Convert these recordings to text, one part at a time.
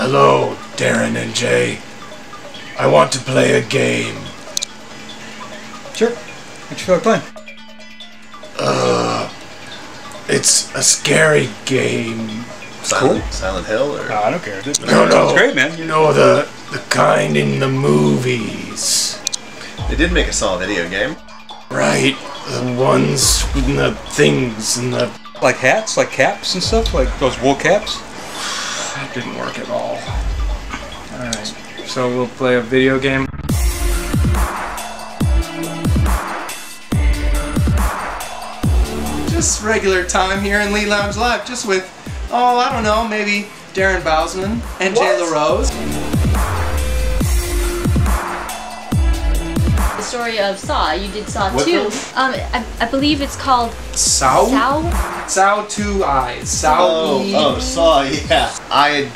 Hello, Darren and Jay. I want to play a game. Sure. What you feel like playing? It's a scary game. Silent Hill or? I don't care. No. It's great, man. You know, the kind in the movies. They did make a solid video game. Right. The ones with the things and the... Like hats, like caps and stuff, like those wool caps? That didn't work at all. Alright, so we'll play a video game. Just regular time here in Lee Lounge Live, just with, oh, I don't know, maybe Darren Bousman and Jay LaRose. The story of Saw. You did Saw What 2. film? I believe it's called Saw? Saw? Saw 2 Eyes. Saw Saw, yeah. I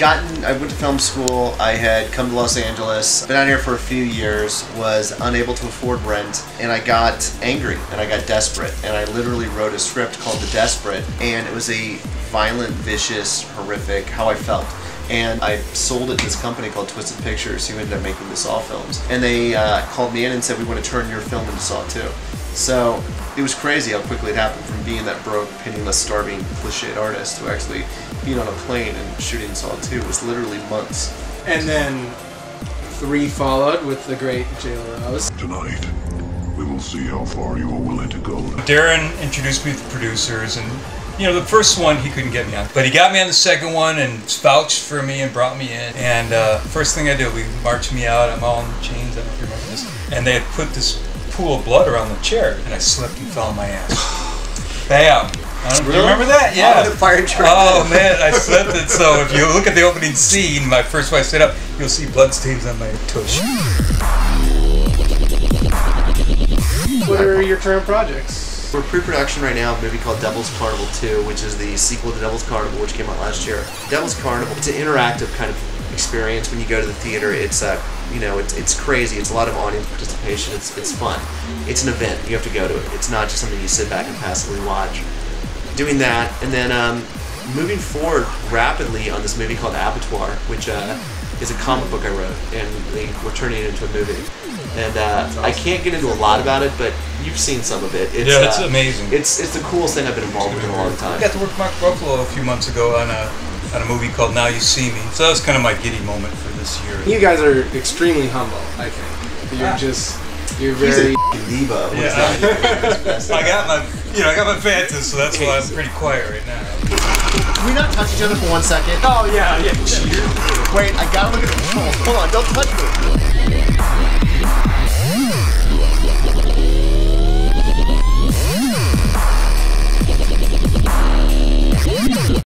went to film school, I had come to Los Angeles, been out here for a few years, was unable to afford rent, and I got angry, and I got desperate, and I literally wrote a script called The Desperate, and it was a violent, vicious, horrific, how I felt. And I sold it to this company called Twisted Pictures, who ended up making the Saw films. And they called me in and said, we want to turn your film into Saw 2. So it was crazy how quickly it happened from being that broke, penniless, starving, cliched artist to actually being on a plane and shooting Saw 2. It was literally months. And then 3 followed with the great Jay LaRose. Tonight, we will see how far you are willing to go. Darren introduced me to the producers, and you know, the first one he couldn't get me on, but he got me on the second one and vouched for me and brought me in. And first thing I did, we marched me out. I'm all in chains. I don't know if you remember this. And they had put this pool of blood around the chair, and I slipped and fell on my ass. Bam! Do you remember that? Yeah. Oh man, I slipped it. So if you look at the opening scene, my first time I sit up, you'll see blood stains on my tush. What are your current projects? We're pre-production right now of a movie called Devil's Carnival 2, which is the sequel to Devil's Carnival, which came out last year. Devil's Carnival, it's an interactive kind of experience. When you go to the theater, it's you know, it's crazy. It's a lot of audience participation. It's fun. It's an event. You have to go to it. It's not just something you sit back and passively watch. Doing that, and then moving forward rapidly on this movie called Abattoir, which is a comic book I wrote, and we're turning it into a movie. And awesome. I can't get into a lot about it, but you've seen some of it. Yeah, it's amazing. It's the coolest thing I've been involved with in a long time. I got to work with Mark Ruffalo a few months ago on a movie called Now You See Me. So that was kind of my giddy moment for this year. You guys are extremely humble, I think. You're very... diva. Yeah. I got my fantasy, so that's why I'm pretty quiet right now. Can we not touch each other for 1 second? Oh, yeah. Wait, I gotta look at the controls. Hold on, don't touch me.